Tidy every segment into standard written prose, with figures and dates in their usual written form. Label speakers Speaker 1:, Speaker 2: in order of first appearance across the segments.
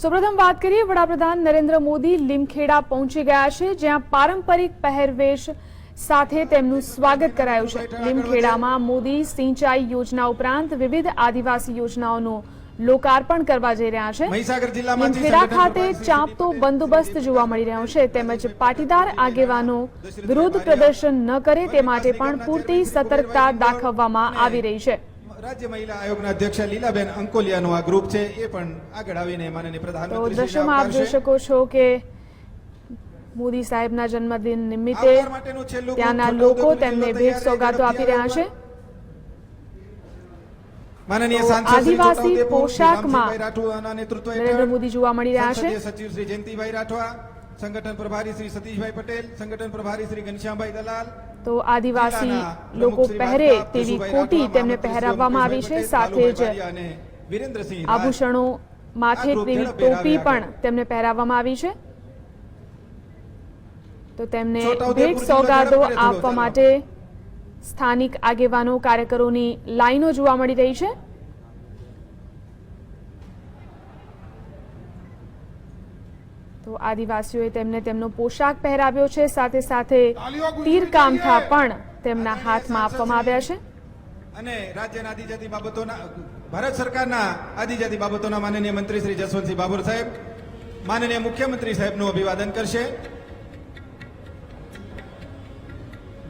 Speaker 1: સૌપ્રથમ વાત કરીએ, વડાપ્રધાન નરેન્દ્ર મોદી લીમખેડા પહોંચી ગયા છે, જ્યાં પારંપરિક પહેરવેશ સાથે તેમનું સ્વાગત કરાયું છે। લીમખેડામાં મોદી સિંચાઈ યોજના ઉપરાંત વિવિધ આદિવાસી યોજનાઓનું લોકાર્પણ કરવા જઈ રહ્યા છે। લીમખેડા ખાતે ચાંપતો બંદોબસ્ત જોવા મળી રહ્યો છે, તેમજ પાટીદાર આગેવાનો વિરોધ પ્રદર્શન ન કરે તે માટે પણ પૂરતી સતર્કતા દાખવવામાં આવી રહી છે।
Speaker 2: राज्य महिला आयोगના અધ્યક્ષ લીલાબેન અંકોલિયાનું આ ગ્રુપ છે, એ પણ આગળ આવીને માનનીય પ્રધાનમંત્રી
Speaker 1: દ્રશ્યમાં આપ જોઈ શકો છો કે મોદી સાહેબના જન્મદિન નિમિત્તે ત્યાંના લોકો તેમને ભેટ સોગાતો આપી રહ્યા છે।
Speaker 2: માનનીય સાંસદ
Speaker 1: આદિવાસી પોશાકમાં નરેન્દ્ર મોદી જોવા મળી રહ્યા છે।
Speaker 2: સચિવ શ્રી જયંતિભાઈ રાઠવા, સંગઠન પ્રભારી શ્રી સતીશભાઈ પટેલ, સંગઠન પ્રભારી શ્રી ઘનશ્યામભાઈ દલાલ,
Speaker 1: તો આદિવાસી લોકો પહેરે તેવી કોટી તેમને પહેરાવવામાં આવી છે, સાથે જ આભૂષણો માથે તેવી ટોપી પણ તેમને પહેરાવવામાં આવી છે। તો તેમને ભેટ સોગાદો આપવા માટે સ્થાનિક આગેવાનો કાર્યકરોની લાઈનો જોવા મળી રહી છે। તો આદિવાસીઓએ તેમને તેમનો પોશાક પહેરાવ્યો છે, સાથે સાથે તીરકામઠા પણ તેમના હાથમાં આપવામાં આવ્યા છે।
Speaker 2: અને રાજ્યના આદિજાતિ બાબતોના ભારત સરકારના આદિજાતિ બાબતોના માનનીય મંત્રી શ્રી જસવંતસિંહ બાબર સાહેબ માનનીય મુખ્યમંત્રી સાહેબનું અભિવાદન કરશે।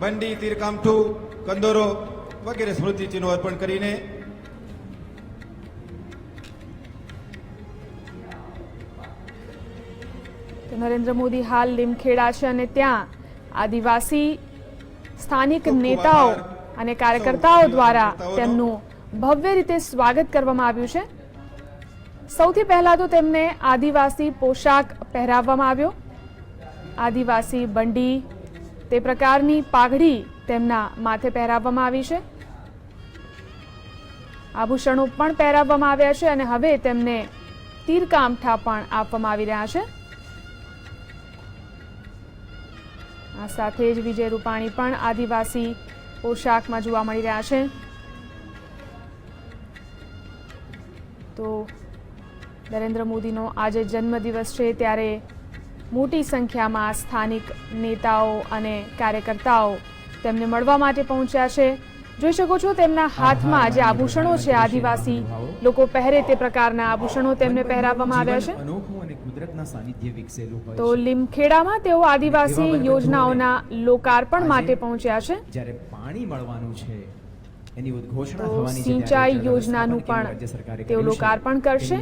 Speaker 2: બંડી, તીરકામઠું, કંદોરો વગેરે સ્મૃતિ ચિહ્નો અર્પણ કરીને
Speaker 1: નરેન્દ્ર મોદી હાલ લીમખેડા છે અને ત્યાં આદિવાસી સ્થાનિક નેતાઓ અને કાર્યકર્તાઓ દ્વારા તેમનું ભવ્ય રીતે સ્વાગત કરવામાં આવ્યું છે। સૌથી પહેલા તો તેમને આદિવાસી પોશાક પહેરાવવામાં આવ્યો, આદિવાસી બંડી, તે પ્રકારની પાઘડી તેમના માથે પહેરાવવામાં આવી છે, આભૂષણો પણ પહેરાવવામાં આવ્યા છે અને હવે તેમને તીરકામઠા પણ આપવામાં આવી રહ્યા છે। આ સાથે જ વિજય રૂપાણી પણ આદિવાસી પોશાકમાં જોવા મળી રહ્યા છે। તો નરેન્દ્ર મોદીનો આજે જન્મદિવસ છે, ત્યારે મોટી સંખ્યામાં સ્થાનિક નેતાઓ અને કાર્યકર્તાઓ તેમને મળવા માટે પહોંચ્યા છે। જોઈ શકો છો તેમના હાથમાં જે આભૂષણો છે, આદિવાસી લોકો પહેરે તે પ્રકારના આભૂષણો તેમને પહેરાવવામાં આવ્યા છે। તો લીમખેડામાં તેઓ આદિવાસી યોજનાઓના લોકાર્પણ માટે પહોંચ્યા છે।
Speaker 3: જ્યારે પાણી મળવાનું છે એની ઉદ્ઘોષણા
Speaker 1: તો
Speaker 3: થવાની છે,
Speaker 1: સિંચાઈ યોજનાનું પણ તેઓ લોકાર્પણ કરશે।